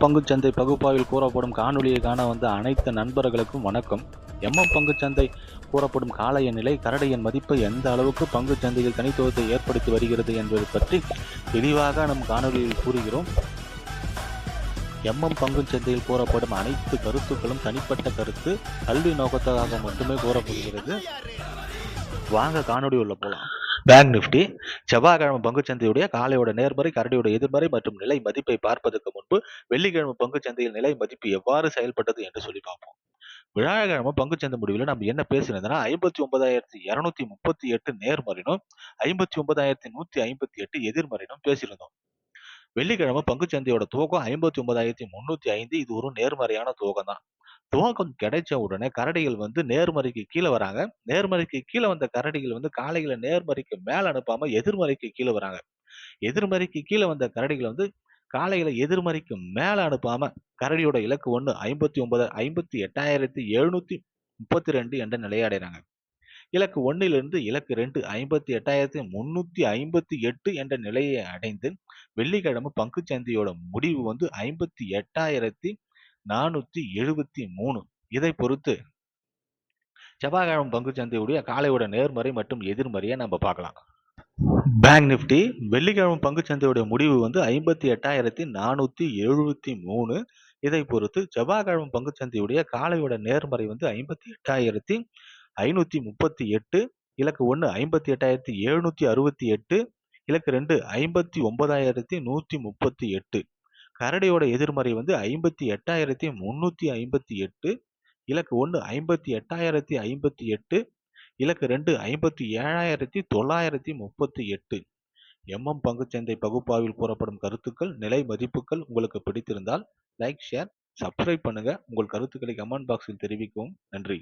பங்குச்சந்தை பகுப்பாய்வில் கூறப்படும் காணொளியை காண வந்த அனைத்து நண்பர்களுக்கும் வணக்கம். பங்குச்சந்தை கூறப்படும் காளைய நிலை கரடியின் மதிப்பை எந்த அளவுக்கு பங்குச்சந்தையில் தனித்துவத்தை ஏற்படுத்தி வருகிறது என்பது பற்றி தெளிவாக நம் காணொலியில் கூறுகிறோம். பங்குச்சந்தையில் கூறப்படும் அனைத்து கருத்துக்களும் தனிப்பட்ட கருத்து, கல்வி நோக்கத்துக்காக மட்டுமே கூறப்படுகிறது. வாங்க காணொலி உள்ள போலாம். பேங்க் நிப்டி செவ்வாய்க்கிழமை பங்குச்சந்தையுடைய காலையோட நேர்மறை, கரடியோட எதிர்மறை மற்றும் நிலை மதிப்பை பார்ப்பதற்கு முன்பு வெள்ளிக்கிழமை பங்குச்சந்தையில் நிலை மதிப்பு எவ்வாறு செயல்பட்டது என்று சொல்லி பார்ப்போம். வியாழக்கிழமை பங்குச்சந்தை முடிவில் நம்ம என்ன பேசினதுன்னா 59,238 நேர்மறைனும் 59,158 எதிர்மறைனும் பேசியிருந்தோம். வெள்ளிக்கிழமை பங்குச்சந்தையோட துவக்கம் 59,305. இது ஒரு நேர்மறையான துவக்கம் தான். துவக்கம் கிடைச்ச உடனே கரடிகள் நேர்மறைக்கு கீழே வராங்க. நேர்மறைக்கு கீழே வந்த கரடிகள் காளைகளை நேர்மறைக்கு மேல அனுப்பாம எதிர்மறைக்கு கீழே வராங்க. எதிர்மறைக்கு கீழே வந்த கரடிகள் காளைகளை எதிர்மறைக்கு மேல அனுப்பாம கரடியோட இலக்கு 1 58,732 என்ற நிலையை அடைறாங்க. இலக்கு 1லிருந்து இலக்கு 2 58,358 என்ற நிலையை அடைந்து வெள்ளிக்கிழமை பங்குச்சந்தையோட முடிவு 58,473. இதை பொறுத்து செவ்வாய்க்கிழமை பங்குச்சந்தையுடைய காலையோட நேர்மறை மற்றும் எதிர்மறையை நம்ம பார்க்கலாம். பேங்க் நிப்டி வெள்ளிக்கிழமை பங்குச்சந்தையுடைய முடிவு 58,473. இதை பொறுத்து செவ்வாய்க்கிழமை பங்குச்சந்தையுடைய காலையோட நேர்மறை 58,538. இலக்கு 1 58,768. இலக்கு 2 59,138. கரடியோட எதிர்மறை 58,358. இலக்கு 1 58,058. இலக்கு 2 57,938. பங்குச்சந்தை பகுப்பாய்வில் கூறப்படும் கருத்துக்கள், நிலை மதிப்புகள் உங்களுக்கு பிடித்திருந்தால் லைக், ஷேர், சப்ஸ்கிரைப் பண்ணுங்க. உங்கள் கருத்துக்களை கமெண்ட் பாக்ஸில் தெரிவிக்கவும். நன்றி.